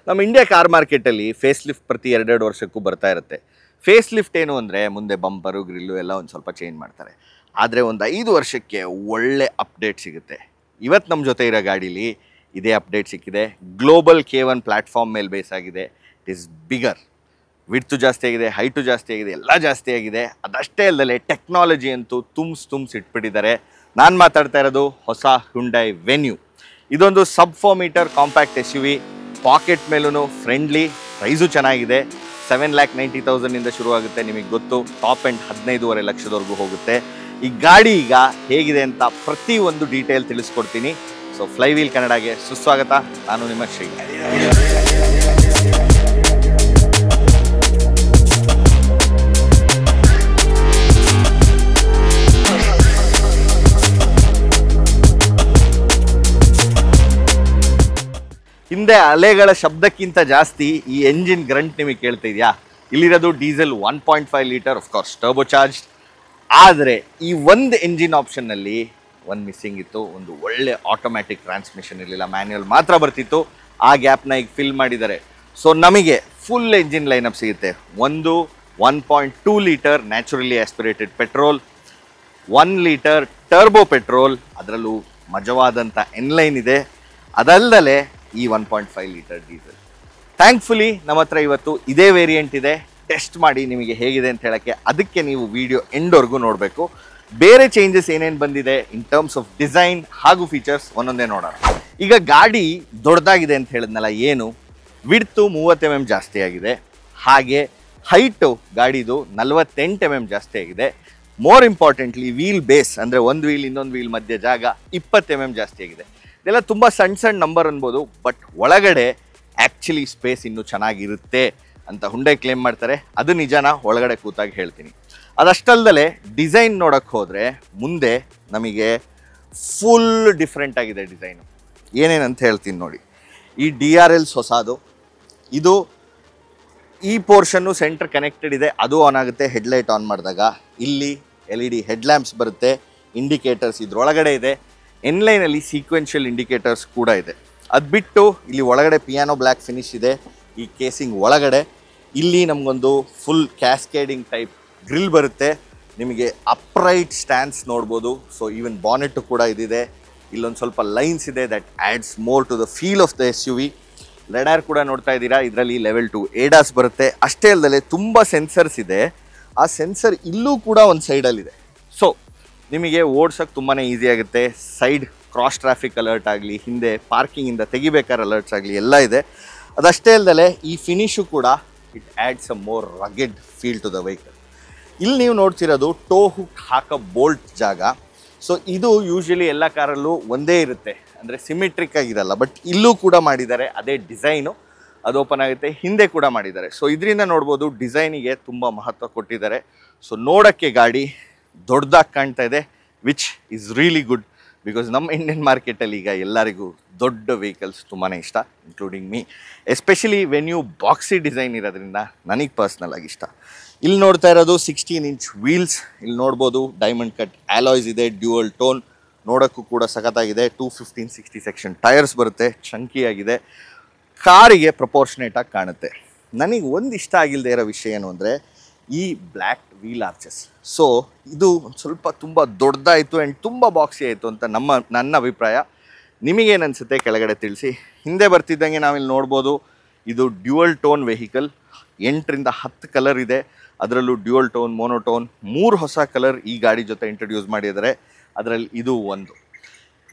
ನಮ್ಮ India car ಮಾರ್ಕೆಟಲ್ಲಿ face lift ಪ್ರತಿ 2 ವರ್ಷಕ್ಕೂ ಬರ್ತಾ ಇರುತ್ತೆ. ಫೇಸ್ ಲಿಫ್ಟ್ ಏನು ಅಂದರೆ ಮುಂದೆ ಬಂಪರು ಗ್ರಿಲ್ಲು ಎಲ್ಲ ಒಂದು ಸ್ವಲ್ಪ ಚೇಂಜ್ ಮಾಡ್ತಾರೆ. ಆದರೆ ಒಂದು 5 ವರ್ಷಕ್ಕೆ ಒಳ್ಳೆ ಅಪ್ಡೇಟ್ ಸಿಗುತ್ತೆ. ಇವತ್ತು ನಮ್ಮ ಜೊತೆ ಇರೋ ಗಾಡೀಲಿ ಇದೇ ಅಪ್ಡೇಟ್ ಸಿಕ್ಕಿದೆ. ಗ್ಲೋಬಲ್ K1 ಪ್ಲ್ಯಾಟ್ಫಾರ್ಮ್ ಮೇಲೆ ಬೇಸ್ ಆಗಿದೆ. ಇಟ್ ಈಸ್ ಬಿಗರ್, ವಿಡ್ತು ಜಾಸ್ತಿ ಆಗಿದೆ, ಹೈಟು ಜಾಸ್ತಿ ಆಗಿದೆ, ಎಲ್ಲ ಜಾಸ್ತಿ ಆಗಿದೆ. ಅದಷ್ಟೇ ಅಲ್ಲದೆ ಟೆಕ್ನಾಲಜಿ ಅಂತೂ ತುಂಬಿಸಿ ಇಟ್ಬಿಟ್ಟಿದ್ದಾರೆ. ನಾನು ಮಾತಾಡ್ತಾ ಇರೋದು ಹೊಸ ಹ್ಯುಂಡೈ ವೆನ್ಯೂ. ಇದೊಂದು ಸಬ್ 4 ಮೀಟರ್ ಕಾಂಪ್ಯಾಕ್ಟ್ SUV. ಪಾಕೆಟ್ ಮೇಲೂ ಫ್ರೆಂಡ್ಲಿ, ಪ್ರೈಸು ಚೆನ್ನಾಗಿದೆ. 7,90,000 ಶುರುವಾಗುತ್ತೆ. ನಿಮಗೆ ಗೊತ್ತು, ಟಾಪ್ ಎಂಡ್ 15.5 ಲಕ್ಷದವರೆಗೂ ಹೋಗುತ್ತೆ. ಈ ಗಾಡಿ ಈಗ ಹೇಗಿದೆ ಅಂತ ಪ್ರತಿಯೊಂದು ಡೀಟೇಲ್ ತಿಳಿಸ್ಕೊಡ್ತೀನಿ. ಸೊ ಫ್ಲೈವೀಲ್ ಕನ್ನಡಗೆ ಸುಸ್ವಾಗತ. ನಾನು ನಿಮ್ಮ ಶ್ರೀ. ಹಿಂದೆ ಅಲೆಗಳ ಶಬ್ದಕ್ಕಿಂತ ಜಾಸ್ತಿ ಈ ಎಂಜಿನ್ ಗ್ರಂಟ್ ನಿಮಗೆ ಕೇಳ್ತಾ ಇದೆಯಾ? ಇಲ್ಲಿರೋದು diesel 1.5 litre, of course turbo charge. ಆದರೆ ಈ ಒಂದು ಎಂಜಿನ್ ಆಪ್ಷನ್ನಲ್ಲಿ ಒಂದು ಮಿಸ್ಸಿಂಗ್ ಇತ್ತು. ಒಂದು ಒಳ್ಳೆ ಆಟೋಮ್ಯಾಟಿಕ್ ಟ್ರಾನ್ಸ್ಮಿಷನ್ ಇರಲಿಲ್ಲ, ಮ್ಯಾನ್ಯುಯಲ್ ಮಾತ್ರ ಬರ್ತಿತ್ತು. ಆ ಗ್ಯಾಪ್ನ ಈಗ ಫಿಲ್ ಮಾಡಿದ್ದಾರೆ. ಸೊ ನಮಗೆ ಫುಲ್ ಎಂಜಿನ್ ಲೈನಪ್ ಸಿಗುತ್ತೆ. ಒಂದು 1.2 litre naturally aspirated petrol, 1 litre turbo petrol, ಅದರಲ್ಲೂ ಮಜವಾದಂಥ ಎನ್ಲೈನ್ ಇದೆ. ಅದಲ್ಲದೆ ಈ 1.5 ಲೀಟರ್ ಡೀಸೆಲ್. ಥ್ಯಾಂಕ್ಫುಲಿ ನಮ್ಮ ಹತ್ರ ಇವತ್ತು ಇದೇ ವೇರಿಯಂಟ್ ಇದೆ. ಟೆಸ್ಟ್ ಮಾಡಿ ನಿಮಗೆ ಹೇಗಿದೆ ಅಂತ ಹೇಳೋಕ್ಕೆ ಅದಕ್ಕೆ ನೀವು ವಿಡಿಯೋ ಎಂಡ್ವರೆಗೂ ನೋಡಬೇಕು. ಬೇರೆ ಚೇಂಜಸ್ ಏನೇನು ಬಂದಿದೆ ಇನ್ ಟರ್ಮ್ಸ್ ಆಫ್ ಡಿಸೈನ್ ಹಾಗೂ ಫೀಚರ್ಸ್ ಒಂದೊಂದೇ ನೋಡೋಣ. ಈಗ ಗಾಡಿ ದೊಡ್ಡದಾಗಿದೆ ಅಂತ ಹೇಳಿದ್ನಲ್ಲ, ಏನು ವಿಡ್ತು 30 mm ಜಾಸ್ತಿ ಆಗಿದೆ. ಹಾಗೆ ಹೈಟು ಗಾಡಿದು 48 mm ಜಾಸ್ತಿ ಆಗಿದೆ. ಮೋರ್ ಇಂಪಾರ್ಟೆಂಟ್ಲಿ ವೀಲ್ ಬೇಸ್ ಅಂದರೆ ಒಂದು ವೀಲ್ ಇನ್ನೊಂದು ವೀಲ್ ಮಧ್ಯೆ ಜಾಗ 20 mm ಜಾಸ್ತಿ ಆಗಿದೆ. ಇದೆಲ್ಲ ತುಂಬ ಸಣ್ಣ ನಂಬರ್ ಅನ್ಬೋದು, ಬಟ್ ಒಳಗಡೆ ಆ್ಯಕ್ಚುಲಿ ಸ್ಪೇಸ್ ಇನ್ನೂ ಚೆನ್ನಾಗಿರುತ್ತೆ ಅಂತ ಹುಂಡೈ ಕ್ಲೇಮ್ ಮಾಡ್ತಾರೆ. ಅದು ನಿಜಾನ ಒಳಗಡೆ ಕೂತಾಗ ಹೇಳ್ತೀನಿ. ಅದಷ್ಟಲ್ದಲೇ ಡಿಸೈನ್ ನೋಡೋಕ್ಕೆ ಹೋದರೆ ಮುಂದೆ ನಮಗೆ ಫುಲ್ ಡಿಫ್ರೆಂಟ್ ಆಗಿದೆ ಡಿಸೈನು. ಏನೇನಂತ ಹೇಳ್ತೀನಿ ನೋಡಿ. ಈ DRLs ಹೊಸದು. ಇದು ಈ ಪೋರ್ಷನ್ನು ಸೆಂಟರ್ ಕನೆಕ್ಟೆಡ್ ಇದೆ, ಅದು ಆನ್ ಆಗುತ್ತೆ ಹೆಡ್ಲೈಟ್ ಆನ್ ಮಾಡಿದಾಗ. ಇಲ್ಲಿ LED ಹೆಡ್ಲ್ಯಾಂಪ್ಸ್ ಬರುತ್ತೆ, ಇಂಡಿಕೇಟರ್ಸ್ ಇದ್ರೊಳಗಡೆ ಇದೆ. ಎನ್ಲೈನಲ್ಲಿ ಸೀಕ್ವೆನ್ಷಿಯಲ್ ಇಂಡಿಕೇಟರ್ಸ್ ಕೂಡ ಇದೆ. ಅದು ಬಿಟ್ಟು ಇಲ್ಲಿ ಒಳಗಡೆ ಪಿಯಾನೋ ಬ್ಲ್ಯಾಕ್ ಫಿನಿಶ್ ಇದೆ. ಈ ಕೇಸಿಂಗ್ ಒಳಗಡೆ ಇಲ್ಲಿ ನಮಗೊಂದು ಫುಲ್ ಕ್ಯಾಸ್ಕೇಡಿಂಗ್ ಟೈಪ್ ಗ್ರಿಲ್ ಬರುತ್ತೆ. ನಿಮಗೆ ಅಪ್ರೈಟ್ ಸ್ಟ್ಯಾನ್ಸ್ ನೋಡ್ಬೋದು. ಸೊ ಈವನ್ ಬಾನೆಟ್ಟು ಕೂಡ ಇದಿದೆ. ಇಲ್ಲೊಂದು ಸ್ವಲ್ಪ ಲೈನ್ಸ್ ಇದೆ, that adds more to the feel of the SUV. ಲೆಡಾರ್ ಕೂಡ ನೋಡ್ತಾ ಇದ್ದೀರಾ. ಇದರಲ್ಲಿ ಲೆವೆಲ್ 2 ADAS ಬರುತ್ತೆ. ಅಷ್ಟೇ ಅಲ್ಲದೆ ತುಂಬ ಸೆನ್ಸರ್ಸ್ ಇದೆ. ಆ ಸೆನ್ಸರ್ ಇಲ್ಲೂ ಕೂಡ ಒಂದು ಸೈಡಲ್ಲಿದೆ. ಸೊ ನಿಮಗೆ ಓಡ್ಸೋಕ್ಕೆ ತುಂಬಾ ಈಸಿ ಆಗುತ್ತೆ. ಸೈಡ್ ಕ್ರಾಸ್ ಟ್ರಾಫಿಕ್ ಅಲರ್ಟ್ ಆಗಲಿ, ಹಿಂದೆ ಪಾರ್ಕಿಂಗಿಂದ ತೆಗಿಬೇಕಾದ್ರೆ ಅಲರ್ಟ್ಸ್ ಆಗಲಿ, ಎಲ್ಲ ಇದೆ. ಅದಷ್ಟೇ ಅಲ್ಲದೆ ಈ ಫಿನಿಶು ಕೂಡ it adds a more rugged feel to the vehicle. ಇಲ್ಲಿ ನೀವು ನೋಡ್ತಿರೋದು ಟೋ ಹುಕ್ ಹಾಕೋ ಬೋಲ್ಟ್ ಜಾಗ. ಸೊ ಇದು ಯೂಶ್ವಲಿ ಎಲ್ಲ ಕಾರಲ್ಲೂ ಒಂದೇ ಇರುತ್ತೆ, ಅಂದರೆ ಸಿಮಿಟ್ರಿಕ್ ಆಗಿರಲ್ಲ. ಬಟ್ ಇಲ್ಲೂ ಕೂಡ ಮಾಡಿದ್ದಾರೆ ಅದೇ ಡಿಸೈನು. ಅದು ಓಪನ್ ಆಗುತ್ತೆ, ಹಿಂದೆ ಕೂಡ ಮಾಡಿದ್ದಾರೆ. ಸೊ ಇದರಿಂದ ನೋಡ್ಬೋದು ಡಿಸೈನಿಗೆ ತುಂಬ ಮಹತ್ವ ಕೊಟ್ಟಿದ್ದಾರೆ. ಸೊ ನೋಡೋಕ್ಕೆ ಗಾಡಿ ದೊಡ್ಡದಾಗಿ ಕಾಣ್ತಾ ಇದೆ, which is really good. Because ನಮ್ಮ ಇಂಡಿಯನ್ ಮಾರ್ಕೆಟಲ್ಲಿ ಈಗ ಎಲ್ಲರಿಗೂ ದೊಡ್ಡ ವೆಹಿಕಲ್ಸ್ ತುಂಬಾ ಇಷ್ಟ, including me. Especially venue boxy design ಇರೋದ್ರಿಂದ ನನಗೆ ಪರ್ಸ್ನಲ್ ಆಗಿ ಇಷ್ಟ. ಇಲ್ಲಿ ನೋಡ್ತಾ ಇರೋದು 16 ಇಂಚ್ ವೀಲ್ಸ್. ಇಲ್ಲಿ ನೋಡ್ಬೋದು ಡೈಮಂಡ್ ಕಟ್ ಆಲಾಯ್ಸ್ ಇದೆ, ಡ್ಯೂಯಲ್ ಟೋನ್. ನೋಡೋಕ್ಕೂ ಕೂಡ ಸಖತ್ತಾಗಿದೆ. 215/60 ಸೆಕ್ಷನ್ ಟೈರ್ಸ್ ಬರುತ್ತೆ, ಚಂಕಿಯಾಗಿದೆ. ಕಾರಿಗೆ ಪ್ರಪೋರ್ಷನೇಟಾಗಿ ಕಾಣುತ್ತೆ. ನನಗೆ ಒಂದು ಇಷ್ಟ ಆಗಿಲ್ಲದೆ ಇರೋ ವಿಷಯ ಏನು ಅಂದರೆ ಈ ಬ್ಲ್ಯಾಕ್ ವೀಲ್ ಆರ್ಚಸ್. ಸೊ ಇದು ಒಂದು ಸ್ವಲ್ಪ ತುಂಬ ದೊಡ್ಡದಾಯಿತು ಆ್ಯಂಡ್ ತುಂಬ ಬಾಕ್ಸಿ ಆಯಿತು ಅಂತ ನನ್ನ ಅಭಿಪ್ರಾಯ. ನಿಮಗೇನು ಅನಿಸುತ್ತೆ ಕೆಳಗಡೆ ತಿಳಿಸಿ. ಹಿಂದೆ ಬರ್ತಿದ್ದಂಗೆ ನಾವಿಲ್ಲಿ ನೋಡ್ಬೋದು, ಇದು ಡ್ಯೂಯಲ್ ಟೋನ್ ವೆಹಿಕಲ್. 8ರಿಂದ 10 ಕಲರ್ ಇದೆ. ಅದರಲ್ಲೂ ಡ್ಯೂಯಲ್ ಟೋನ್, ಮೋನೋಟೋನ್ 3 ಹೊಸ ಕಲರ್ ಈ ಗಾಡಿ ಜೊತೆ ಇಂಟ್ರೊಡ್ಯೂಸ್ ಮಾಡಿದ್ದಾರೆ. ಅದರಲ್ಲಿ ಇದು ಒಂದು.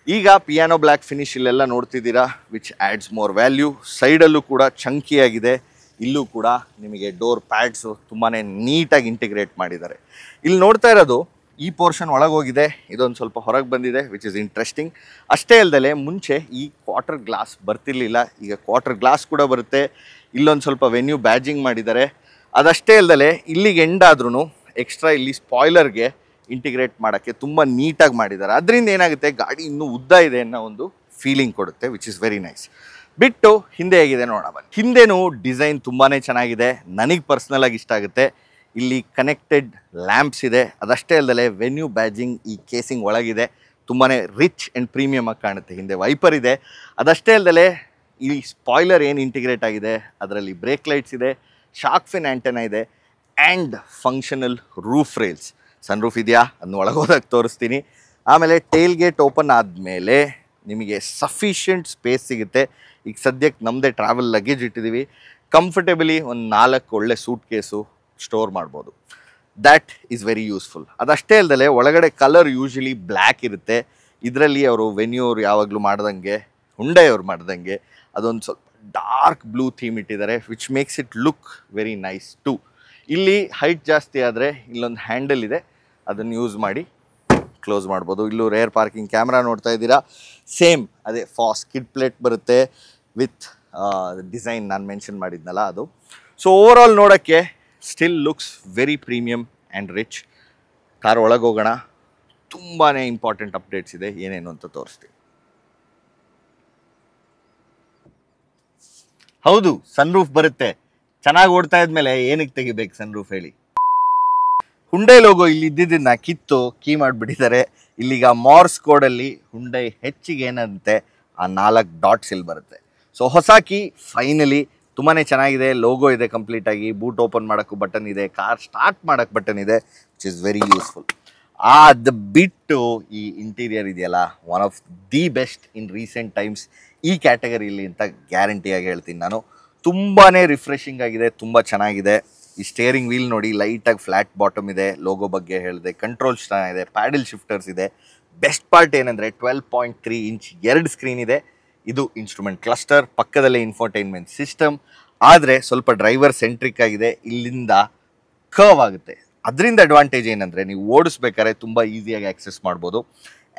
ಈಗ ಪಿಯಾನೋ ಬ್ಲ್ಯಾಕ್ ಫಿನಿಶ್ ಇಲ್ಲೆಲ್ಲ ನೋಡ್ತಿದ್ದೀರಾ, ವಿಚ್ ಆ್ಯಡ್ಸ್ ಮೋರ್ ವ್ಯಾಲ್ಯೂ. ಸೈಡಲ್ಲೂ ಕೂಡ ಚಂಕಿಯಾಗಿದೆ. ಇಲ್ಲೂ ಕೂಡ ನಿಮಗೆ ಡೋರ್ ಪ್ಯಾಡ್ಸು ತುಂಬಾ ನೀಟಾಗಿ ಇಂಟಿಗ್ರೇಟ್ ಮಾಡಿದ್ದಾರೆ. ಇಲ್ಲಿ ನೋಡ್ತಾ ಇರೋದು ಈ ಪೋರ್ಷನ್ ಒಳಗೋಗಿದೆ, ಇದೊಂದು ಸ್ವಲ್ಪ ಹೊರಗೆ ಬಂದಿದೆ, ವಿಚ್ ಇಸ್ ಇಂಟ್ರೆಸ್ಟಿಂಗ್. ಅಷ್ಟೇ ಅಲ್ಲದೆ ಮುಂಚೆ ಈ ಕ್ವಾರ್ಟರ್ ಗ್ಲಾಸ್ ಬರ್ತಿರ್ಲಿಲ್ಲ, ಈಗ ಕ್ವಾರ್ಟರ್ ಗ್ಲಾಸ್ ಕೂಡ ಬರುತ್ತೆ. ಇಲ್ಲೊಂದು ಸ್ವಲ್ಪ ವೆನ್ಯೂ ಬ್ಯಾಜಿಂಗ್ ಮಾಡಿದ್ದಾರೆ. ಅದಷ್ಟೇ ಅಲ್ಲದೆ ಇಲ್ಲಿಗೆ ಎಂಡಾದ್ರೂ ಎಕ್ಸ್ಟ್ರಾ ಇಲ್ಲಿ ಸ್ಪಾಯ್ಲರ್ಗೆ ಇಂಟಿಗ್ರೇಟ್ ಮಾಡೋಕ್ಕೆ ತುಂಬ ನೀಟಾಗಿ ಮಾಡಿದ್ದಾರೆ. ಅದರಿಂದ ಏನಾಗುತ್ತೆ, ಗಾಡಿ ಇನ್ನೂ ಉದ್ದ ಇದೆ ಅನ್ನೋ ಒಂದು ಫೀಲಿಂಗ್ ಕೊಡುತ್ತೆ, ವಿಚ್ ಇಸ್ ವೆರಿ ನೈಸ್. ಬಿಟ್ಟು ಹಿಂದೆ ಹೇಗಿದೆ ನೋಡೋಣ ಬನ್ನಿ. ಹಿಂದೆನೂ ಡಿಸೈನ್ ತುಂಬಾ ಚೆನ್ನಾಗಿದೆ, ನನಗೆ ಪರ್ಸ್ನಲ್ ಆಗಿ ಇಷ್ಟ ಆಗುತ್ತೆ. ಇಲ್ಲಿ ಕನೆಕ್ಟೆಡ್ ಲ್ಯಾಂಪ್ಸ್ ಇದೆ. ಅದಷ್ಟೇ ಅಲ್ಲದೆ ವೆನ್ಯೂ ಬ್ಯಾಜಿಂಗ್ ಈ ಕೇಸಿಂಗ್ ಒಳಗಿದೆ, ತುಂಬಾ ರಿಚ್ ಆ್ಯಂಡ್ ಪ್ರೀಮಿಯಮ್ ಆಗಿ ಕಾಣುತ್ತೆ. ಹಿಂದೆ ವೈಪರ್ ಇದೆ. ಅದಷ್ಟೇ ಅಲ್ಲದೆ ಈ ಸ್ಪಾಯ್ಲರ್ ಏನು ಇಂಟಿಗ್ರೇಟ್ ಆಗಿದೆ, ಅದರಲ್ಲಿ ಬ್ರೇಕ್ ಲೈಟ್ಸ್ ಇದೆ, ಶಾರ್ಕ್ ಫಿನ್ ಆ್ಯಂಟೆನಾ ಇದೆ and functional roof rails. Sunroof ಇದೆಯಾ ಅದನ್ನ ಒಳಗೋದಾಗ ತೋರಿಸ್ತೀನಿ. ಆಮೇಲೆ ಟೇಲ್ ಗೇಟ್ ಓಪನ್ ಆದಮೇಲೆ ನಿಮಗೆ ಸಫಿಷಿಯೆಂಟ್ ಸ್ಪೇಸ್ ಸಿಗುತ್ತೆ. ಈಗ ಸದ್ಯಕ್ಕೆ ನಮ್ಮದೇ ಟ್ರಾವೆಲ್ ಲಗೇಜ್ ಇಟ್ಟಿದ್ದೀವಿ. ಕಂಫರ್ಟೇಬಲಿ ಒಂದು 4 ಒಳ್ಳೆ ಸೂಟ್ ಕೇಸು ಸ್ಟೋರ್ ಮಾಡ್ಬೋದು. That is very useful. ಅದಷ್ಟೇ ಅಲ್ಲದೆ ಒಳಗಡೆ ಕಲರ್ ಯೂಶಲಿ ಬ್ಲ್ಯಾಕ್ ಇರುತ್ತೆ. ಇದರಲ್ಲಿ ಅವರು ವೆನ್ಯೂ ಅವ್ರು ಯಾವಾಗಲೂ ಮಾಡ್ದಂಗೆ, ಹುಂಡೈ ಅವ್ರು ಮಾಡ್ದಂಗೆ ಅದೊಂದು ಸ್ವಲ್ಪ ಡಾರ್ಕ್ ಬ್ಲೂ ಥೀಮ್ ಇಟ್ಟಿದ್ದಾರೆ, which makes it look very nice too. ಇಲ್ಲಿ ಹೈಟ್ ಜಾಸ್ತಿ ಆದರೆ ಇಲ್ಲೊಂದು ಹ್ಯಾಂಡಲ್ ಇದೆ, ಅದನ್ನು ಯೂಸ್ ಮಾಡಿ ಕ್ಲೋಸ್ ಮಾಡ್ಬೋದು. ಇಲ್ಲೂ ರೇರ್ ಪಾರ್ಕಿಂಗ್ ಕ್ಯಾಮ್ರಾ ನೋಡ್ತಾ ಇದ್ದೀರಾ. ಸೇಮ್ ಅದೇ ಫಾಸ್ ಕಿಡ್ ಪ್ಲೇಟ್ ಬರುತ್ತೆ ವಿತ್ ಡಿಸೈನ್ ನಾನು ಮೆನ್ಷನ್ ಮಾಡಿದ್ನಲ್ಲ ಅದು. ಸೊ ಓವರ್ ಆಲ್ ನೋಡೋಕ್ಕೆ still looks very premium and rich. Car ಒಳಗೆ ಹೋಗೋಣ. ತುಂಬಾ ಇಂಪಾರ್ಟೆಂಟ್ ಅಪ್ಡೇಟ್ಸ್ ಇದೆ, ಏನೇನು ಅಂತ ತೋರಿಸ್ತೀನಿ. ಹೌದು, ಸನ್ ರೂಫ್ ಬರುತ್ತೆ. ಚೆನ್ನಾಗಿ ಓಡ್ತಾ ಇದ್ಮೇಲೆ ಏನಕ್ಕೆ ತೆಗಿಬೇಕು ಸನ್ ರೂಫ್ ಹೇಳಿ? ಹುಂಡೈ ಲೋಗೋ ಇಲ್ಲಿ ಇದ್ದಿದ್ದನ್ನ ಕಿತ್ತು ಕೀ ಮಾಡಿಬಿಟ್ಟಿದ್ದಾರೆ. ಇಲ್ಲಿಗ ಮಾರ್ಸ್ ಕೋಡಲ್ಲಿ ಹುಂಡೈ ಹೆಚ್ಚಿಗೆ ಏನಂತೆ ಆ 4 ಡಾಟ್ಸ್ ಇಲ್ಲಿ ಬರುತ್ತೆ. ಸೊ ಹೊಸ ಕೀ ಫೈನಲಿ ತುಂಬಾ ಚೆನ್ನಾಗಿದೆ. ಲೋಗೋ ಇದೆ ಕಂಪ್ಲೀಟಾಗಿ, ಬೂಟ್ ಓಪನ್ ಮಾಡೋಕ್ಕೂ ಬಟನ್ ಇದೆ, ಕಾರ್ ಸ್ಟಾರ್ಟ್ ಮಾಡೋಕ್ಕೆ ಬಟನ್ ಇದೆ, ವಿಚ್ ಇಸ್ ವೆರಿ ಯೂಸ್ಫುಲ್. ಅದು ಬಿಟ್ಟು ಈ ಇಂಟೀರಿಯರ್ ಇದೆಯಲ್ಲ, one of the best in recent times ಈ ಕ್ಯಾಟಗರಿಲಿ ಅಂತ ಗ್ಯಾರಂಟಿಯಾಗಿ ಹೇಳ್ತೀನಿ ನಾನು. ತುಂಬಾ ರಿಫ್ರೆಶಿಂಗ್ ಆಗಿದೆ, ತುಂಬ ಚೆನ್ನಾಗಿದೆ. ಈ ಸ್ಟೇರಿಂಗ್ ವೀಲ್ ನೋಡಿ, ಲೈಟಾಗಿ ಫ್ಲ್ಯಾಟ್ ಬಾಟಮ್ ಇದೆ, ಲೋಗೋ ಬಗ್ಗೆ ಹೇಳಿದೆ, ಕಂಟ್ರೋಲ್ಸ್ ಚೆನ್ನಾಗಿದೆ, ಪ್ಯಾಡಲ್ ಶಿಫ್ಟರ್ಸ್ ಇದೆ. ಬೆಸ್ಟ್ ಪಾರ್ಟ್ ಏನಂದರೆ 12.3 ಇಂಚ್ 2 ಸ್ಕ್ರೀನ್ ಇದೆ. ಇದು ಇನ್ಸ್ಟ್ರೂಮೆಂಟ್ ಕ್ಲಸ್ಟರ್, ಪಕ್ಕದಲ್ಲೇ ಇನ್ಫೋಟೈನ್ಮೆಂಟ್ ಸಿಸ್ಟಮ್. ಆದರೆ ಸ್ವಲ್ಪ ಡ್ರೈವರ್ ಸೆಂಟ್ರಿಕ್ ಆಗಿದೆ, ಇಲ್ಲಿಂದ ಕರ್ವ್ ಆಗುತ್ತೆ. ಅದರಿಂದ ಅಡ್ವಾಂಟೇಜ್ ಏನಂದರೆ ನೀವು ಓಡಿಸ್ಬೇಕಾದ್ರೆ ತುಂಬ ಈಸಿಯಾಗಿ ಆಕ್ಸೆಸ್ ಮಾಡ್ಬೋದು.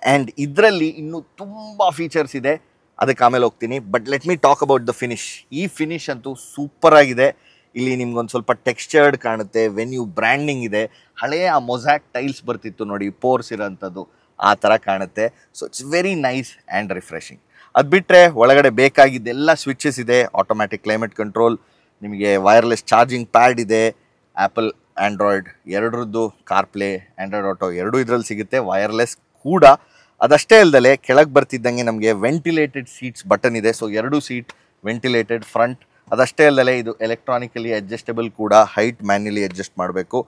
ಆ್ಯಂಡ್ ಇದರಲ್ಲಿ ಇನ್ನೂ ತುಂಬ ಫೀಚರ್ಸ್ ಇದೆ, ಅದಕ್ಕೆ ಆಮೇಲೆ ಹೋಗ್ತೀನಿ. But let me talk about the finish. ಈ ಫಿನಿಶ್ ಅಂತೂ ಸೂಪರ್ ಆಗಿದೆ. ಇಲ್ಲಿ ನಿಮ್ಗೊಂದು ಸ್ವಲ್ಪ ಟೆಕ್ಸ್ಚರ್ಡ್ ಕಾಣುತ್ತೆ, ವೆನ್ಯೂ ಬ್ರ್ಯಾಂಡಿಂಗ್ ಇದೆ, ಹಳೆಯ ಆ ಮೊಸಾಕ್ ಟೈಲ್ಸ್ ಬರ್ತಿತ್ತು ನೋಡಿ, ಪೋರ್ಸ್ ಇರೋಂಥದ್ದು ಆ ಥರ ಕಾಣುತ್ತೆ. So it's very nice and refreshing. ಅದು ಬಿಟ್ಟರೆ ಒಳಗಡೆ ಬೇಕಾಗಿದ್ದೆಲ್ಲ ಸ್ವಿಚಸ್ ಇದೆ. ಆಟೋಮ್ಯಾಟಿಕ್ ಕ್ಲೈಮೇಟ್ ಕಂಟ್ರೋಲ್, ನಿಮಗೆ ವೈರ್ಲೆಸ್ ಚಾರ್ಜಿಂಗ್ ಪ್ಯಾಡ್ ಇದೆ, ಆ್ಯಪಲ್ ಆ್ಯಂಡ್ರಾಯ್ಡ್ ಎರಡರದ್ದು, ಕಾರ್ಪ್ಲೇ, ಆ್ಯಂಡ್ರಾಯ್ಡ್ ಆಟೋ ಎರಡೂ ಇದರಲ್ಲಿ ಸಿಗುತ್ತೆ, ವೈರ್ಲೆಸ್ ಕೂಡ. ಅದಷ್ಟೇ ಅಲ್ಲದೆ ಕೆಳಗೆ ಬರ್ತಿದ್ದಂಗೆ ನಮಗೆ ವೆಂಟಿಲೇಟೆಡ್ ಸೀಟ್ಸ್ ಬಟನ್ ಇದೆ. So 2 seat ventilated front. ಅದಷ್ಟೇ ಅಲ್ಲದೆ ಇದು ಎಲೆಕ್ಟ್ರಾನಿಕಲಿ ಅಡ್ಜಸ್ಟಬಲ್ ಕೂಡ, ಹೈಟ್ ಮ್ಯಾನ್ಯಲಿ ಅಡ್ಜಸ್ಟ್ ಮಾಡಬೇಕು.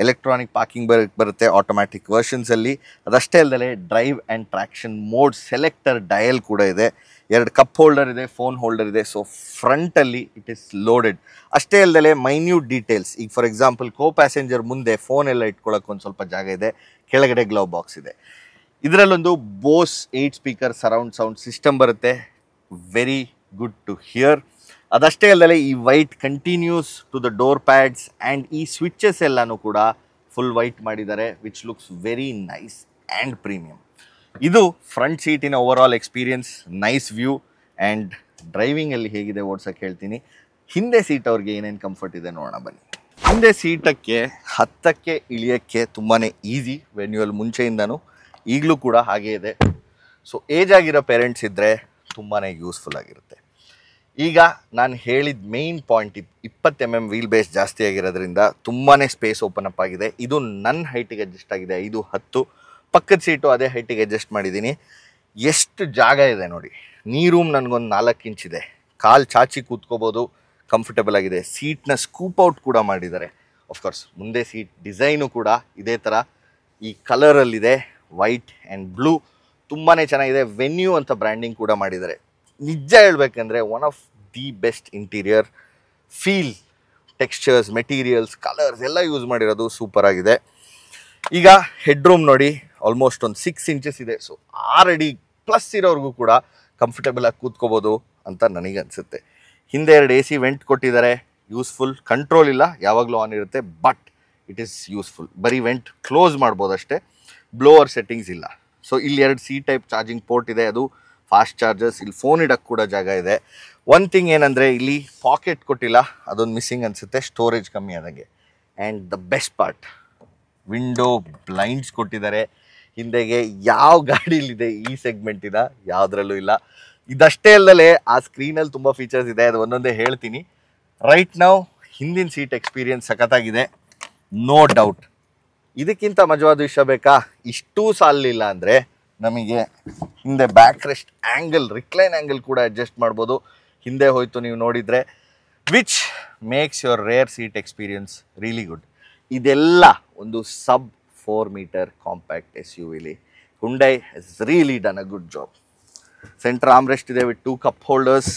ಎಲೆಕ್ಟ್ರಾನಿಕ್ ಪಾರ್ಕಿಂಗ್ ಬರುತ್ತೆ ಆಟೋಮ್ಯಾಟಿಕ್ ವರ್ಷನ್ಸಲ್ಲಿ. ಅದಷ್ಟೇ ಅಲ್ಲದೆ drive and traction mode selector dial ಕೂಡ ಇದೆ. 2 ಕಪ್ ಹೋಲ್ಡರ್ ಇದೆ, ಫೋನ್ ಹೋಲ್ಡರ್ ಇದೆ. ಸೊ ಫ್ರಂಟಲ್ಲಿ ಇಟ್ ಈಸ್ ಲೋಡೆಡ್. ಅಷ್ಟೇ ಅಲ್ಲದೆ ಮೈನ್ಯೂಟ್ ಡೀಟೇಲ್ಸ್, ಈಗ ಫಾರ್ ಎಕ್ಸಾಂಪಲ್ ಕೋ ಪ್ಯಾಸೆಂಜರ್ ಮುಂದೆ ಫೋನ್ ಎಲ್ಲ ಇಟ್ಕೊಳ್ಳೋಕೆ ಒಂದು ಸ್ವಲ್ಪ ಜಾಗ ಇದೆ, ಕೆಳಗಡೆ ಗ್ಲವ್ ಬಾಕ್ಸ್ ಇದೆ. ಇದರಲ್ಲೊಂದು Bose 8 speaker surround sound system ಬರುತ್ತೆ, ವೆರಿ ಗುಡ್ ಟು ಹಿಯರ್. ಅದಷ್ಟೇ ಅಲ್ಲದೆ ಈ white continues to the door pads and ಈ ಸ್ವಿಚಸ್ ಎಲ್ಲನೂ ಕೂಡ ಫುಲ್ ವೈಟ್ ಮಾಡಿದ್ದಾರೆ, which looks very nice and premium. ಇದು ಫ್ರಂಟ್ ಸೀಟಿನ overall experience. Nice view and ಡ್ರೈವಿಂಗಲ್ಲಿ ಹೇಗಿದೆ ಓಡ್ಸೋಕ್ಕೆ ಹೇಳ್ತೀನಿ. ಹಿಂದೆ ಸೀಟ್ ಅವ್ರಿಗೆ ಏನೇನು ಕಂಫರ್ಟ್ ಇದೆ ನೋಡೋಣ ಬನ್ನಿ. ಹಿಂದೆ ಸೀಟಕ್ಕೆ ಹತ್ತಕ್ಕೆ ಇಳಿಯೋಕ್ಕೆ ತುಂಬಾ ಈಸಿ, ವೆನ್ಯೂವಲ್ ಮುಂಚೆಯಿಂದನೂ ಈಗಲೂ ಕೂಡ ಹಾಗೇ ಇದೆ. ಸೊ ಏಜ್ ಆಗಿರೋ ಪೇರೆಂಟ್ಸ್ ಇದ್ದರೆ ತುಂಬಾ ಯೂಸ್ಫುಲ್ ಆಗಿರುತ್ತೆ. ಈಗ ನಾನು ಹೇಳಿದ main point, 20 mm wheel base ಜಾಸ್ತಿ ಆಗಿರೋದ್ರಿಂದ ತುಂಬಾ ಸ್ಪೇಸ್ ಓಪನ್ ಅಪ್ ಆಗಿದೆ. ಇದು ನನ್ನ ಹೈಟಿಗೆ ಅಡ್ಜಸ್ಟ್ ಆಗಿದೆ, 5'10". ಪಕ್ಕದ ಸೀಟು ಅದೇ ಹೈಟಿಗೆ ಅಡ್ಜಸ್ಟ್ ಮಾಡಿದ್ದೀನಿ. ಎಷ್ಟು ಜಾಗ ಇದೆ ನೋಡಿ. ನೀ ರೂಮ್ ನನಗೊಂದು 4 ಇಂಚ್ ಇದೆ, ಕಾಲು ಚಾಚಿ ಕೂತ್ಕೋಬೋದು, ಕಂಫರ್ಟಬಲ್ ಆಗಿದೆ. ಸೀಟ್ನ ಸ್ಕೂಪ್ ಔಟ್ ಕೂಡ ಮಾಡಿದ್ದಾರೆ. ಆಫ್ಕೋರ್ಸ್ ಮುಂದೆ ಸೀಟ್ ಡಿಸೈನು ಕೂಡ ಇದೇ ಥರ ಈ ಕಲರಲ್ಲಿದೆ, ವೈಟ್ ಆ್ಯಂಡ್ ಬ್ಲೂ. ತುಂಬಾ ಚೆನ್ನಾಗಿದೆ. ವೆನ್ಯೂ ಅಂತ ಬ್ರ್ಯಾಂಡಿಂಗ್ ಕೂಡ ಮಾಡಿದ್ದಾರೆ. ನಿಜ ಹೇಳ್ಬೇಕಂದ್ರೆ one of the best interior. Feel, textures, materials, colours ಎಲ್ಲ ಯೂಸ್ ಮಾಡಿರೋದು ಸೂಪರ್ ಆಗಿದೆ. ಈಗ ಹೆಡ್ ರೂಮ್ ನೋಡಿ, ಆಲ್ಮೋಸ್ಟ್ ಒಂದು 6 ಇಂಚಸ್ ಇದೆ. ಸೊ 6 ಅಡಿ ಪ್ಲಸ್ ಇರೋರ್ಗೂ ಕೂಡ ಕಂಫರ್ಟಬಲ್ ಆಗಿ ಕೂತ್ಕೋಬೋದು ಅಂತ ನನಗೆ ಅನಿಸುತ್ತೆ. ಹಿಂದೆ 2 AC ವೆಂಟ್ ಕೊಟ್ಟಿದ್ದಾರೆ, ಯೂಸ್ಫುಲ್. ಕಂಟ್ರೋಲ್ ಇಲ್ಲ, ಯಾವಾಗಲೂ ಆನ್ ಇರುತ್ತೆ, ಬಟ್ ಇಟ್ ಈಸ್ ಯೂಸ್ಫುಲ್. ಬರೀ ವೆಂಟ್ ಕ್ಲೋಸ್ ಮಾಡ್ಬೋದು ಅಷ್ಟೇ, ಬ್ಲೋವರ್ ಸೆಟ್ಟಿಂಗ್ಸ್ ಇಲ್ಲ. ಸೊ ಇಲ್ಲಿ 2 C ಟೈಪ್ ಚಾರ್ಜಿಂಗ್ ಪೋರ್ಟ್ ಇದೆ, ಅದು ಫಾಸ್ಟ್ ಚಾರ್ಜರ್ಸ್. ಇಲ್ಲಿ ಫೋನ್ ಇಡೋಕ್ಕೆ ಕೂಡ ಜಾಗ ಇದೆ. ಒನ್ ಥಿಂಗ್ ಏನಂದರೆ ಇಲ್ಲಿ ಪಾಕೆಟ್ ಕೊಟ್ಟಿಲ್ಲ, ಅದೊಂದು ಮಿಸ್ಸಿಂಗ್ ಅನಿಸುತ್ತೆ, ಸ್ಟೋರೇಜ್ ಕಮ್ಮಿ ಆದಂಗೆ. And the best part, window blinds ಕೊಟ್ಟಿದ್ದಾರೆ. ಹಿಂದೆಗೆ ಯಾವ ಗಾಡೀಲಿದೆ ಈ ಸೆಗ್ಮೆಂಟಿನ, ಯಾವುದ್ರಲ್ಲೂ ಇಲ್ಲ. ಇದಷ್ಟೇ ಅಲ್ಲದೆ ಆ ಸ್ಕ್ರೀನಲ್ಲಿ ತುಂಬ ಫೀಚರ್ಸ್ ಇದೆ, ಅದು ಒಂದೊಂದೇ ಹೇಳ್ತೀನಿ. ರೈಟ್ ನಾವು ಹಿಂದಿನ ಸೀಟ್ ಎಕ್ಸ್ಪೀರಿಯನ್ಸ್ ಸಖತ್ತಾಗಿದೆ, ನೋ ಡೌಟ್. ಇದಕ್ಕಿಂತ ಮಜವಾದ ವಿಷಯ ಬೇಕಾ? ಇಷ್ಟೂ ಸಾಲಿಲ್ಲ ಅಂದರೆ ನಮಗೆ ಹಿಂದೆ backrest angle, recline angle ಕೂಡ ಅಡ್ಜಸ್ಟ್ ಮಾಡ್ಬೋದು. ಹಿಂದೆ ಹೋಯ್ತು ನೀವು ನೋಡಿದರೆ, which makes your rear seat experience really good. ಇದೆಲ್ಲ ಒಂದು sub 4 metre compact SUV. Hyundai has really done a good job. Centre armrest ಇದೆ with 2 cup holders.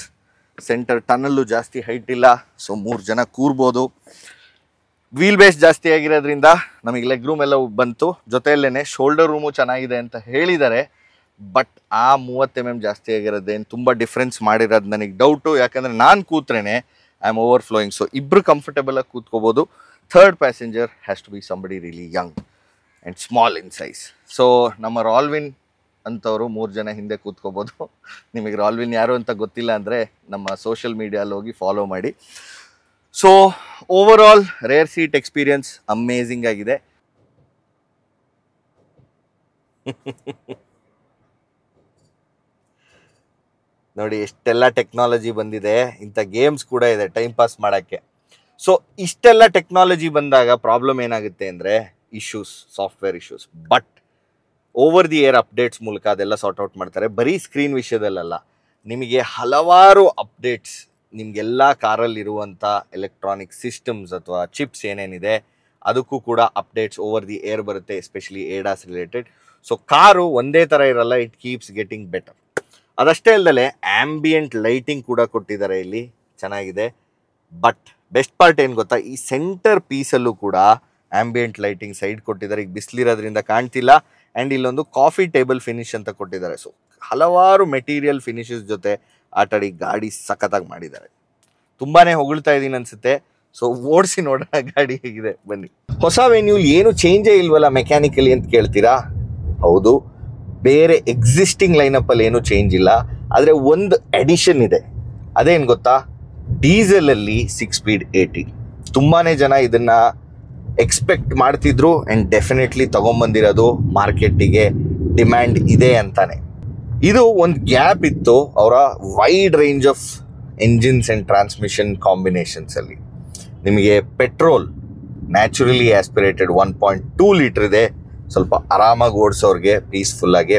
Centre tunnel ಜಾಸ್ತಿ ಹೈಟ್ ಇಲ್ಲ, ಸೊ 3 ಜನ ಕೂರ್ಬೋದು. ವೀಲ್ ಬೇಸ್ ಜಾಸ್ತಿ ಆಗಿರೋದ್ರಿಂದ ನಮಗೆ ಲೆಗ್ ರೂಮ್ ಎಲ್ಲ ಬಂತು. ಜೊತೆಯಲ್ಲೇ ಶೋಲ್ಡರ್ ರೂಮು ಚೆನ್ನಾಗಿದೆ ಅಂತ ಹೇಳಿದ್ದಾರೆ. ಬಟ್ ಆ 30 mm ಜಾಸ್ತಿ ಆಗಿರೋದೇನು ತುಂಬ ಡಿಫ್ರೆನ್ಸ್ ಮಾಡಿರೋದು ನನಗೆ ಡೌಟು. ಯಾಕಂದರೆ ನಾನು ಕೂತ್ರೇನೆ ಐ ಆಮ್ ಓವರ್ಫ್ಲೋಯಿಂಗ್. ಸೊ ಇಬ್ಬರು ಕಂಫರ್ಟೇಬಲಾಗಿ ಕೂತ್ಕೋಬೋದು. Third passenger has to be somebody really young and small in size. So ನಮ್ಮ ರಾಲ್ವಿನ್ ಅಂಥವರು 3 ಜನ ಹಿಂದೆ ಕೂತ್ಕೋಬೋದು. ನಿಮಗೆ ರಾಲ್ವಿನ್ ಯಾರು ಅಂತ ಗೊತ್ತಿಲ್ಲ ಅಂದರೆ ನಮ್ಮ ಸೋಷಿಯಲ್ ಮೀಡಿಯಲ್ಲಿ ಹೋಗಿ ಫಾಲೋ ಮಾಡಿ. So overall rear seat experience amazing ಆಗಿದೆ. ನೋಡಿ ಎಷ್ಟೆಲ್ಲ ಟೆಕ್ನಾಲಜಿ ಬಂದಿದೆ. ಇಂಥ ಗೇಮ್ಸ್ ಕೂಡ ಇದೆ ಟೈಮ್ ಪಾಸ್ ಮಾಡೋಕ್ಕೆ. ಸೊ ಇಷ್ಟೆಲ್ಲ ಟೆಕ್ನಾಲಜಿ ಬಂದಾಗ ಪ್ರಾಬ್ಲಮ್ ಏನಾಗುತ್ತೆ ಅಂದರೆ issues, software issues. But over the air updates ಮೂಲಕ ಅದೆಲ್ಲ ಸಾರ್ಟ್ ಔಟ್ ಮಾಡ್ತಾರೆ. ಬರೀ ಸ್ಕ್ರೀನ್ ವಿಷಯದಲ್ಲ, ನಿಮಗೆ ಹಲವಾರು ಅಪ್ಡೇಟ್ಸ್, ನಿಮಗೆಲ್ಲ ಕಾರಲ್ಲಿರುವಂಥ ಎಲೆಕ್ಟ್ರಾನಿಕ್ ಸಿಸ್ಟಮ್ಸ್ ಅಥವಾ ಚಿಪ್ಸ್ ಏನೇನಿದೆ ಅದಕ್ಕೂ ಕೂಡ ಅಪ್ಡೇಟ್ಸ್ ಓವರ್ ದಿ ಏರ್ ಬರುತ್ತೆ, ಎಸ್ಪೆಷಲಿ ಏಡಾಸ್ ರಿಲೇಟೆಡ್. ಸೊ ಕಾರು ಒಂದೇ ಥರ ಇರಲ್ಲ, ಇಟ್ ಕೀಪ್ಸ್ ಗೆಟಿಂಗ್ ಬೆಟರ್. ಅದಷ್ಟೇ ಅಲ್ಲದೆ ಆಂಬಿಯೆಂಟ್ ಲೈಟಿಂಗ್ ಕೂಡ ಕೊಟ್ಟಿದ್ದಾರೆ ಇಲ್ಲಿ, ಚೆನ್ನಾಗಿದೆ. ಬಟ್ ಬೆಸ್ಟ್ ಪಾರ್ಟ್ ಏನು ಗೊತ್ತಾ, ಈ ಸೆಂಟರ್ ಪೀಸಲ್ಲೂ ಕೂಡ ಆಂಬಿಯೆಂಟ್ ಲೈಟಿಂಗ್ ಸೈಡ್ ಕೊಟ್ಟಿದ್ದಾರೆ. ಈಗ ಬಿಸಿಲಿರೋದ್ರಿಂದ ಕಾಣ್ತಿಲ್ಲ. ಆ್ಯಂಡ್ ಇಲ್ಲೊಂದು ಕಾಫಿ ಟೇಬಲ್ ಫಿನಿಶ್ ಅಂತ ಕೊಟ್ಟಿದ್ದಾರೆ. ಸೊ ಹಲವಾರು ಮೆಟೀರಿಯಲ್ ಫಿನಿಶಸ್ ಜೊತೆ ಆಟಾಡಿ ಗಾಡಿ ಸಖತ್ತಾಗಿ ಮಾಡಿದ್ದಾರೆ. ತುಂಬಾ ಹೊಗಳ್ತಾ ಇದ್ದೀನಿ ಅನಿಸುತ್ತೆ. ಸೊ ಓಡಿಸಿ ನೋಡೋಣ ಗಾಡಿ ಹೇಗಿದೆ, ಬನ್ನಿ. ಹೊಸ ವೆನ್ಯೂ ಏನು ಚೇಂಜೇ ಇಲ್ವಲ್ಲ ಮೆಕ್ಯಾನಿಕಲಿ ಅಂತ ಕೇಳ್ತೀರಾ? ಹೌದು, ಬೇರೆ ಎಕ್ಸಿಸ್ಟಿಂಗ್ ಲೈನಪ್ಪಲ್ಲಿ ಏನೂ ಚೇಂಜ್ ಇಲ್ಲ. ಆದರೆ ಒಂದು ಎಡಿಷನ್ ಇದೆ. ಅದೇನು ಗೊತ್ತಾ, ಡೀಸೆಲಲ್ಲಿ 6 ಸ್ಪೀಡ್ 80. ತುಂಬಾ ಜನ ಇದನ್ನು ಎಕ್ಸ್ಪೆಕ್ಟ್ ಮಾಡ್ತಿದ್ರು ಆ್ಯಂಡ್ ಡೆಫಿನೆಟ್ಲಿ ತೊಗೊಂಬಂದಿರೋದು ಮಾರ್ಕೆಟಿಗೆ ಡಿಮ್ಯಾಂಡ್ ಇದೆ ಅಂತಾನೆ. ಇದು ಒಂದು ಗ್ಯಾಪ್ ಇತ್ತು ಅವರ wide range of engines and transmission ಕಾಂಬಿನೇಷನ್ಸಲ್ಲಿ. ನಿಮಗೆ ಪೆಟ್ರೋಲ್ ನ್ಯಾಚುರಲಿ ಆಸ್ಪಿರೇಟೆಡ್ 1.2 ಲೀಟರ್ ಇದೆ, ಸ್ವಲ್ಪ ಆರಾಮಾಗಿ ಓಡಿಸೋರಿಗೆ ಪೀಸ್ಫುಲ್ಲಾಗಿ.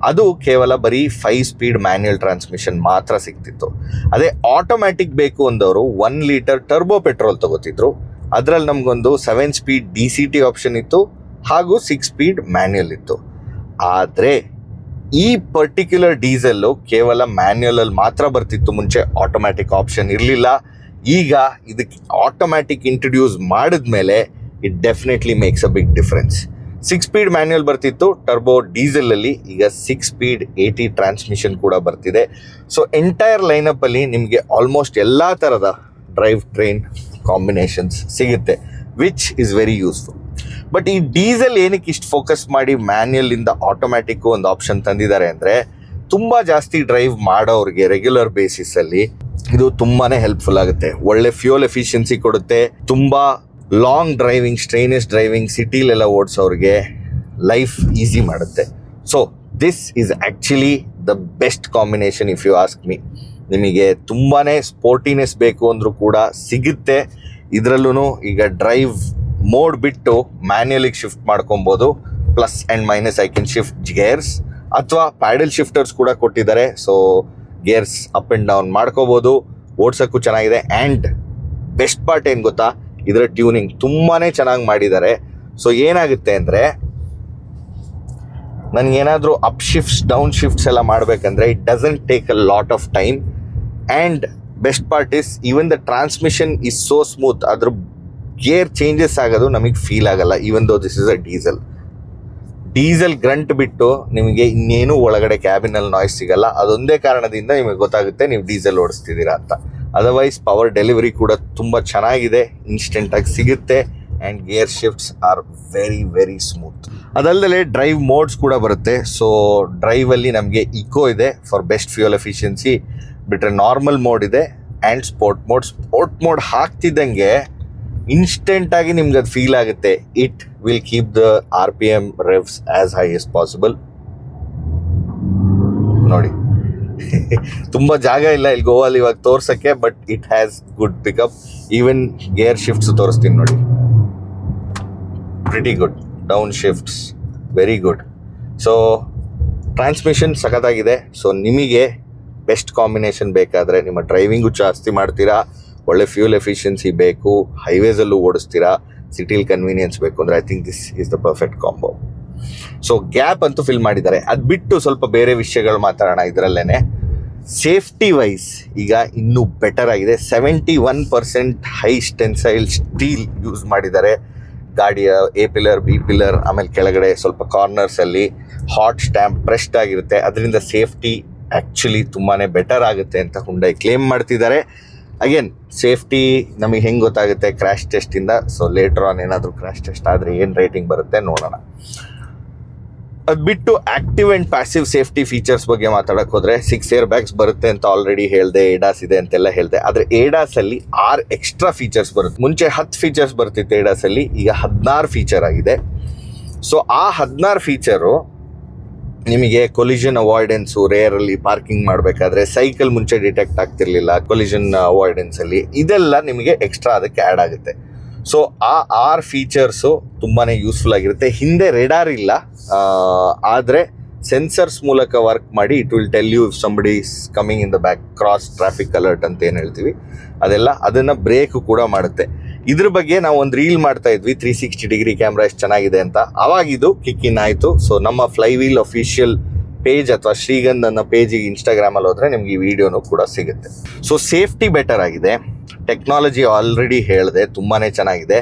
ಅದು ಕೇವಲ ಬರೀ 5 ಸ್ಪೀಡ್ ಮ್ಯಾನ್ಯುಯಲ್ ಟ್ರಾನ್ಸ್ಮಿಷನ್ ಮಾತ್ರ ಸಿಗ್ತಿತ್ತು. ಅದೇ ಆಟೋಮ್ಯಾಟಿಕ್ ಬೇಕು ಅಂದವರು 1 ಲೀಟರ್ ಟರ್ಬೋ ಪೆಟ್ರೋಲ್ ತಗೋತಿದ್ರು. ಅದರಲ್ಲಿ ನಮಗೊಂದು 7 ಸ್ಪೀಡ್ DCT ಆಪ್ಷನ್ ಇತ್ತು ಹಾಗೂ 6 ಸ್ಪೀಡ್ ಮ್ಯಾನ್ಯುಯಲ್ ಇತ್ತು. ಆದರೆ ಈ ಪರ್ಟಿಕ್ಯುಲರ್ ಡೀಸೆಲ್ಲು ಕೇವಲ ಮ್ಯಾನ್ಯುಯಲಲ್ಲಿ ಮಾತ್ರ ಬರ್ತಿತ್ತು, ಮುಂಚೆ ಆಟೋಮ್ಯಾಟಿಕ್ ಆಪ್ಷನ್ ಇರಲಿಲ್ಲ. ಈಗ ಇದಕ್ಕೆ ಆಟೋಮ್ಯಾಟಿಕ್ ಇಂಟ್ರೊಡ್ಯೂಸ್ ಮಾಡಿದ್ಮೇಲೆ it definitely makes a big difference. 6 speed manual ಬರ್ತಿತ್ತು ಟರ್ಬೋ ಡೀಸೆಲಲ್ಲಿ, ಈಗ 6 ಸ್ಪೀಡ್ 80 ಟ್ರಾನ್ಸ್ಮಿಷನ್ ಕೂಡ ಬರ್ತಿದೆ. ಸೊ ಎಂಟೈರ್ ಲೈನಪ್ಪಲ್ಲಿ ನಿಮಗೆ ಆಲ್ಮೋಸ್ಟ್ ಎಲ್ಲ ಥರದ ಡ್ರೈವ್ ಟ್ರೈನ್ ಕಾಂಬಿನೇಷನ್ಸ್ ಸಿಗುತ್ತೆ, which is very useful. But ಈ ಡೀಸೆಲ್ ಏನಕ್ಕೆ ಇಷ್ಟು ಫೋಕಸ್ ಮಾಡಿ ಮ್ಯಾನ್ಯುಯಲಿಂದ ಆಟೋಮ್ಯಾಟಿಕ್ಕು ಒಂದು ಆಪ್ಷನ್ ತಂದಿದ್ದಾರೆ ಅಂದರೆ, ತುಂಬ ಜಾಸ್ತಿ ಡ್ರೈವ್ ಮಾಡೋರಿಗೆ ರೆಗ್ಯುಲರ್ ಬೇಸಿಸಲ್ಲಿ ಇದು ತುಂಬಾ ಹೆಲ್ಪ್ಫುಲ್ ಆಗುತ್ತೆ. ಒಳ್ಳೆ ಫ್ಯೂಯಲ್ ಎಫಿಷಿಯನ್ಸಿ ಕೊಡುತ್ತೆ. ತುಂಬ ಲಾಂಗ್ ಡ್ರೈವಿಂಗ್, ಸ್ಟ್ರೈನಸ್ ಡ್ರೈವಿಂಗ್, ಸಿಟಿಲೆಲ್ಲ ಓಡಿಸೋರಿಗೆ ಲೈಫ್ ಈಸಿ ಮಾಡುತ್ತೆ. So this is actually the best combination if you ask me. ನಿಮಗೆ ತುಂಬಾ ಸ್ಪೋರ್ಟಿನೆಸ್ ಬೇಕು ಅಂದರೂ ಕೂಡ ಸಿಗುತ್ತೆ. ಇದರಲ್ಲೂ ಈಗ ಡ್ರೈವ್ ಮೋಡ್ ಬಿಟ್ಟು ಮ್ಯಾನ್ಯುಯಲಿಗೆ ಶಿಫ್ಟ್ ಮಾಡ್ಕೊಬೋದು. Plus and minus I can shift gears, ಅಥವಾ ಪ್ಯಾಡಲ್ ಶಿಫ್ಟರ್ಸ್ ಕೂಡ ಕೊಟ್ಟಿದ್ದಾರೆ. So gears up and down ಮಾಡ್ಕೋಬೋದು. ಓಡ್ಸೋಕ್ಕೂ ಚೆನ್ನಾಗಿದೆ. ಆ್ಯಂಡ್ ಬೆಸ್ಟ್ ಪಾರ್ಟ್ ಏನು ಗೊತ್ತಾ, ಇದರ ಟ್ಯೂನಿಂಗ್ ತುಂಬಾ ಚೆನ್ನಾಗಿ ಮಾಡಿದ್ದಾರೆ. ಸೊ ಏನಾಗುತ್ತೆ ಅಂದರೆ, ನನಗೇನಾದರೂ ಅಪ್ ಶಿಫ್ಟ್ಸ್, ಡೌನ್ ಶಿಫ್ಟ್ಸ್ ಎಲ್ಲ ಮಾಡಬೇಕಂದ್ರೆ it doesn't take a lot of time. And best part is even the transmission is so smooth. ಅದ್ರ ಗೇರ್ ಚೇಂಜಸ್ ಆಗೋದು ನಮಗೆ ಫೀಲ್ ಆಗಲ್ಲ, even though this is a diesel grunt ಬಿಟ್ಟು ನಿಮಗೆ ಇನ್ನೇನು ಒಳಗಡೆ ಕ್ಯಾಬಿನಲ್ಲಿ ನಾಯ್ಸ್ ಸಿಗಲ್ಲ. ಅದೊಂದೇ ಕಾರಣದಿಂದ ನಿಮಗೆ ಗೊತ್ತಾಗುತ್ತೆ ನೀವು ಡೀಸೆಲ್ ಓಡಿಸ್ತಿದ್ದೀರಾ ಅಂತ. ಅದರ್ವೈಸ್ ಪವರ್ ಡೆಲಿವರಿ ಕೂಡ ತುಂಬ ಚೆನ್ನಾಗಿದೆ, ಇನ್ಸ್ಟೆಂಟಾಗಿ ಸಿಗುತ್ತೆ. And gear shifts are very very smooth. ಅದಲ್ಲದೆ ಡ್ರೈವ್ ಮೋಡ್ಸ್ ಕೂಡ ಬರುತ್ತೆ. ಸೊ ಡ್ರೈವಲ್ಲಿ ನಮಗೆ ಇಕೋ ಇದೆ ಫಾರ್ ಬೆಸ್ಟ್ ಫ್ಯೂಯಲ್ ಎಫಿಷಿಯನ್ಸಿ, ಬಿಟ್ಟರೆ ನಾರ್ಮಲ್ ಮೋಡ್ ಇದೆ ಆ್ಯಂಡ್ ಸ್ಪೋರ್ಟ್ ಮೋಡ್ ಹಾಕ್ತಿದ್ದಂಗೆ ಇನ್ಸ್ಟೆಂಟಾಗಿ ನಿಮ್ಗೆ ಅದು ಫೀಲ್ ಆಗುತ್ತೆ. It will keep the RPM revs as high as possible. ನೋಡಿ ತುಂಬ ಜಾಗ ಇಲ್ಲ ಇಲ್ಲಿ ಗೋವಾಲಿ ಇವಾಗ ತೋರ್ಸೋಕ್ಕೆ, but it has good pickup. Even gear shifts ತೋರಿಸ್ತೀನಿ ನೋಡಿ, pretty good. Down shifts very good. So transmission ಸಖತ್ತಾಗಿದೆ. ಸೊ ನಿಮಗೆ ಬೆಸ್ಟ್ ಕಾಂಬಿನೇಷನ್ ಬೇಕಾದರೆ, ನಿಮ್ಮ ಡ್ರೈವಿಂಗು ಜಾಸ್ತಿ ಮಾಡ್ತೀರಾ, ಒಳ್ಳೆ ಫ್ಯೂಲ್ ಎಫಿಷಿಯನ್ಸಿ ಬೇಕು, ಹೈವೇಸಲ್ಲೂ ಓಡಿಸ್ತೀರಾ, ಸಿಟಿಲಿ ಕನ್ವೀನಿಯನ್ಸ್ ಬೇಕು ಅಂದರೆ I think this is the perfect combo. So gap ಅಂತೂ ಫಿಲ್ ಮಾಡಿದ್ದಾರೆ. ಅದು ಬಿಟ್ಟು ಸ್ವಲ್ಪ ಬೇರೆ ವಿಷಯಗಳು ಮಾತಾಡೋಣ ಇದರಲ್ಲೇ. ಸೇಫ್ಟಿ ವೈಸ್ ಈಗ ಇನ್ನೂ ಬೆಟರ್ ಆಗಿದೆ. 71% ಹೈ ಟೆನ್ಸೈಲ್ ಸ್ಟೀಲ್ ಯೂಸ್ ಮಾಡಿದ್ದಾರೆ ಗಾಡಿಯ ಎ ಪಿಲ್ಲರ್, ಬಿ ಪಿಲ್ಲರ್, ಆಮೇಲೆ ಕೆಳಗಡೆ ಸ್ವಲ್ಪ ಕಾರ್ನರ್ಸಲ್ಲಿ ಹಾಟ್ ಸ್ಟ್ಯಾಂಪ್ ಪ್ರೆಸ್ಡ್ ಆಗಿರುತ್ತೆ. ಅದರಿಂದ ಸೇಫ್ಟಿ ಆ್ಯಕ್ಚುಲಿ ತುಂಬಾ ಬೆಟರ್ ಆಗುತ್ತೆ ಅಂತ ಹುಂಡೈ ಕ್ಲೇಮ್ ಮಾಡ್ತಿದ್ದಾರೆ. ಅಗೇನ್ ಸೇಫ್ಟಿ ನಮಗೆ ಹೆಂಗೆ ಗೊತ್ತಾಗುತ್ತೆ? ಕ್ರ್ಯಾಶ್ ಟೆಸ್ಟಿಂದ. ಸೊ ಲೇಟರ್ ಆನ್ ಏನಾದರೂ ಕ್ರ್ಯಾಶ್ ಟೆಸ್ಟ್ ಆದರೆ ಏನು ರೇಟಿಂಗ್ ಬರುತ್ತೆ ನೋಡೋಣ. ಅದು ಬಿಟ್ಟು active and passive safety features ಬಗ್ಗೆ ಮಾತಾಡೋಕೆ ಹೋದರೆ 6 ಏರ್ ಬ್ಯಾಗ್ಸ್ ಬರುತ್ತೆ ಅಂತ ಆಲ್ರೆಡಿ ಹೇಳಿದೆ, ಏಡಾಸ್ ಇದೆ ಅಂತೆಲ್ಲ ಹೇಳಿದೆ. ಆದರೆ ಏಡಾಸಲ್ಲಿ 6 ಎಕ್ಸ್ಟ್ರಾ ಫೀಚರ್ಸ್ ಬರುತ್ತೆ. ಮುಂಚೆ 10 ಫೀಚರ್ಸ್ ಬರ್ತಿತ್ತು ಏಡಾಸಲ್ಲಿ, ಈಗ 16 ಫೀಚರ್ ಆಗಿದೆ. ಸೊ ಆ 16 ಫೀಚರು ನಿಮಗೆ ಕೊಲಿಷನ್ ಅವಾಯ್ಡೆನ್ಸು, ರೇರಲ್ಲಿ ಪಾರ್ಕಿಂಗ್ ಮಾಡಬೇಕಾದ್ರೆ ಸೈಕಲ್ ಮುಂಚೆ ಡಿಟೆಕ್ಟ್ ಆಗ್ತಿರ್ಲಿಲ್ಲ ಕೊಲಿಷನ್ ಅವಾಯ್ಡೆನ್ಸಲ್ಲಿ, ಇದೆಲ್ಲ ನಿಮಗೆ ಎಕ್ಸ್ಟ್ರಾ ಅದಕ್ಕೆ ಆ್ಯಡ್ ಆಗುತ್ತೆ. ಸೊ ಆ 6 ಫೀಚರ್ಸು ತುಂಬಾ ಯೂಸ್ಫುಲ್ ಆಗಿರುತ್ತೆ. ಹಿಂದೆ ರೆಡಾರ್ ಇಲ್ಲ, ಆದರೆ ಸೆನ್ಸರ್ಸ್ ಮೂಲಕ ವರ್ಕ್ ಮಾಡಿ it will tell you if somebody is coming in the back, cross traffic alert ಅಂತ ಏನು ಹೇಳ್ತೀವಿ ಅದನ್ನು ಬ್ರೇಕ್ ಕೂಡ ಮಾಡುತ್ತೆ. ಇದ್ರ ಬಗ್ಗೆ ನಾವು ಒಂದು ರೀಲ್ ಮಾಡ್ತಾ ಇದ್ವಿ, 360 ಡಿಗ್ರಿ ಕ್ಯಾಮ್ರಾ ಎಷ್ಟು ಚೆನ್ನಾಗಿದೆ ಅಂತ. ಆವಾಗ ಇದು ಕಿಕ್ ಇನ್ ಆಯಿತು. ಸೊ ನಮ್ಮ ಫ್ಲೈವೀಲ್ ಅಫಿಷಿಯಲ್ ಪೇಜ್ ಅಥವಾ ಶ್ರೀಗಂಧ್ ಅನ್ನೋ ಪೇಜಿಗೆ ಇನ್ಸ್ಟಾಗ್ರಾಮಲ್ಲಿ ಹೋದರೆ ನಿಮ್ಗೆ ಈ ವಿಡಿಯೋನು ಕೂಡ ಸಿಗುತ್ತೆ. ಸೊ ಸೇಫ್ಟಿ ಬೆಟರ್ ಆಗಿದೆ. ಟೆಕ್ನಾಲಜಿ ಆಲ್ರೆಡಿ ಹೇಳಿದೆ ತುಂಬಾ ಚೆನ್ನಾಗಿದೆ.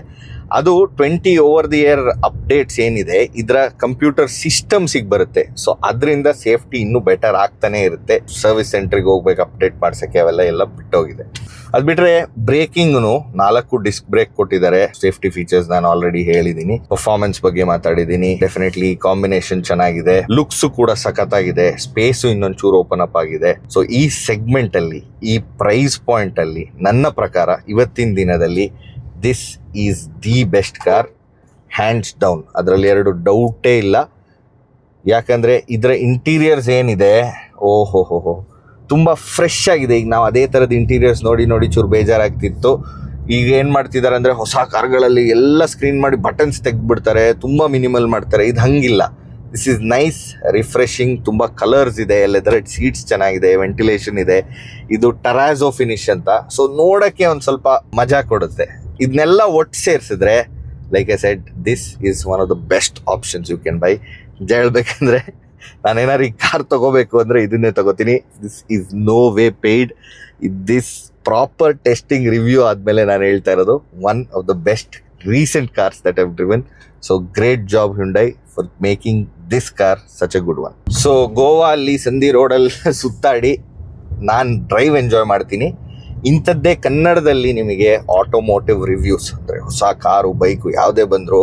ಅದು 20 ಓವರ್ ದಿ ಏರ್ ಅಪ್ಡೇಟ್ಸ್ ಏನಿದೆ ಇದರ ಕಂಪ್ಯೂಟರ್ ಸಿಸ್ಟಮ್ಸಿಗೆ ಬರುತ್ತೆ. ಸೊ ಅದರಿಂದ ಸೇಫ್ಟಿ ಇನ್ನೂ ಬೆಟರ್ ಆಗ್ತಾನೆ ಇರುತ್ತೆ. ಸರ್ವಿಸ್ ಸೆಂಟ್ರಿಗೆ ಹೋಗ್ಬೇಕು ಅಪ್ಡೇಟ್ ಮಾಡ್ಸೋಕ್ಕೆ, ಅವೆಲ್ಲ ಬಿಟ್ಟೋಗಿದೆ. ಅದು ಬಿಟ್ಟರೆ ಬ್ರೇಕಿಂಗ್ನು 4 ಡಿಸ್ಕ್ ಬ್ರೇಕ್ ಕೊಟ್ಟಿದ್ದಾರೆ. ಸೇಫ್ಟಿ ಫೀಚರ್ಸ್ ನಾನು ಆಲ್ರೆಡಿ ಹೇಳಿದ್ದೀನಿ. ಪರ್ಫಾರ್ಮೆನ್ಸ್ ಬಗ್ಗೆ ಮಾತಾಡಿದ್ದೀನಿ. ಡೆಫಿನೆಟ್ಲಿ ಕಾಂಬಿನೇಷನ್ ಚೆನ್ನಾಗಿದೆ, ಲುಕ್ಸು ಕೂಡ ಸಖತ್ತಾಗಿದೆ, ಸ್ಪೇಸು ಇನ್ನೊಂಚೂರು ಓಪನ್ ಅಪ್ ಆಗಿದೆ. ಸೊ ಈ ಸೆಗ್ಮೆಂಟ್ ಅಲ್ಲಿ, ಈ ಪ್ರೈಸ್ ಪಾಯಿಂಟ್ ಅಲ್ಲಿ ನನ್ನ ಪ್ರಕಾರ ಇವತ್ತಿನ ದಿನದಲ್ಲಿ this is the best car, hands down. ಅದರಲ್ಲಿ 2 ಡೌಟೇ ಇಲ್ಲ. ಯಾಕಂದರೆ ಇದರ ಇಂಟೀರಿಯರ್ಸ್ ಏನಿದೆ, ಓಹೋ ತುಂಬ ಫ್ರೆಶ್ ಆಗಿದೆ. ಈಗ ನಾವು ಅದೇ ಥರದ ಇಂಟೀರಿಯರ್ಸ್ ನೋಡಿ ಚೂರು ಬೇಜಾರಾಗ್ತಿತ್ತು. ಈಗ ಏನು ಮಾಡ್ತಿದ್ದಾರೆ ಅಂದರೆ ಹೊಸ ಕಾರ್ಗಳಲ್ಲಿ ಎಲ್ಲ ಸ್ಕ್ರೀನ್ ಮಾಡಿ ಬಟನ್ಸ್ ತೆಗೆದ್ಬಿಡ್ತಾರೆ, ತುಂಬ ಮಿನಿಮಲ್ ಮಾಡ್ತಾರೆ. ಇದು ಹಂಗಿಲ್ಲ. This is nice, refreshing. ತುಂಬ ಕಲರ್ಸ್ ಇದೆ, ಲೆದರ್ ಸೀಟ್ಸ್ ಚೆನ್ನಾಗಿದೆ, ವೆಂಟಿಲೇಷನ್ ಇದೆ. ಇದು ಟರಾಜೋ ಫಿನಿಶ್ ಅಂತ. ಸೊ ನೋಡೋಕ್ಕೆ ಒಂದು ಸ್ವಲ್ಪ ಮಜಾ ಕೊಡುತ್ತೆ. ಇದನ್ನೆಲ್ಲ ಒಟ್ಟು ಸೇರಿಸಿದ್ರೆ like I said, this is one of the best options you can buy. ನಿಜ ಹೇಳ್ಬೇಕಂದ್ರೆ ನಾನೇನಾದ್ರು ಈ ಕಾರ್ ತೊಗೋಬೇಕು ಅಂದರೆ ಇದನ್ನೇ ತೊಗೋತೀನಿ. This is no way paid. This proper testing review ಆದಮೇಲೆ ನಾನು ಹೇಳ್ತಾ ಇರೋದು, one of the best recent cars that have driven. So great job Hyundai for making this car such a good one. So Goa ಅಲ್ಲಿ ಸಂಧಿ ರೋಡಲ್ಲಿ ಸುತ್ತಾಡಿ ನಾನು drive enjoy ಮಾಡ್ತೀನಿ. ಇಂಥದ್ದೇ ಕನ್ನಡದಲ್ಲಿ ನಿಮಗೆ ಆಟೋಮೋಟಿವ್ ರಿವ್ಯೂಸ್, ಅಂದರೆ ಹೊಸ ಕಾರು ಬೈಕು ಯಾವುದೇ ಬಂದರೂ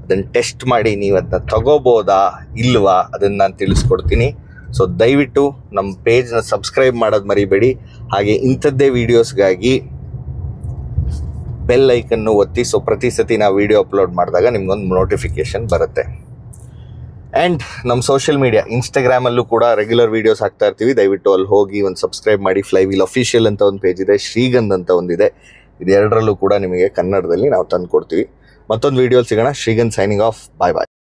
ಅದನ್ನು ಟೆಸ್ಟ್ ಮಾಡಿ ನೀವು ಅದನ್ನ ತಗೋಬೋದಾ ಇಲ್ವಾ ಅದನ್ನು ನಾನು ತಿಳಿಸ್ಕೊಡ್ತೀನಿ. ಸೊ ದಯವಿಟ್ಟು ನಮ್ಮ ಪೇಜ್ನ ಸಬ್ಸ್ಕ್ರೈಬ್ ಮಾಡೋದು ಮರಿಬೇಡಿ. ಹಾಗೆ ಇಂಥದ್ದೇ ವೀಡಿಯೋಸ್ಗಾಗಿ ಬೆಲ್ ಐಕನ್ನು ಒತ್ತಿ. ಸೊ ಪ್ರತಿ ಸತಿ ನಾವು ವೀಡಿಯೋ ಅಪ್ಲೋಡ್ ಮಾಡಿದಾಗ ನಿಮ್ಗೊಂದು ನೋಟಿಫಿಕೇಷನ್ ಬರುತ್ತೆ. ಆ್ಯಂಡ್ ನಮ್ಮ ಸೋಷಿಯಲ್ ಮೀಡಿಯಾ ಇನ್ಸ್ಟಾಗ್ರಾಮಲ್ಲೂ ಕೂಡ ರೆಗ್ಯುಲರ್ ವೀಡಿಯೋಸ್ ಹಾಕ್ತಾ ಇರ್ತೀವಿ. ದಯವಿಟ್ಟು ಅಲ್ಲಿ ಹೋಗಿ ಒಂದು ಸಬ್ಸ್ಕ್ರೈಬ್ ಮಾಡಿ. ಫ್ಲೈವೀಲ್ ಅಫಿಷಿಯಲ್ ಅಂತ ಒಂದು ಪೇಜ್ ಇದೆ, ಶ್ರೀಗಂಧ್ ಅಂತ ಒಂದಿದೆ. ಇದೆರಡರಲ್ಲೂ ಕೂಡ ನಿಮಗೆ ಕನ್ನಡದಲ್ಲಿ ನಾವು ತಂದು ಕೊಡ್ತೀವಿ. ಮತ್ತೊಂದು ವೀಡಿಯೋಲಿ ಸಿಗೋಣ. ಶ್ರೀಗಂಧ್ ಸೈನಿಂಗ್ ಆಫ್. ಬಾಯ್ ಬಾಯ್.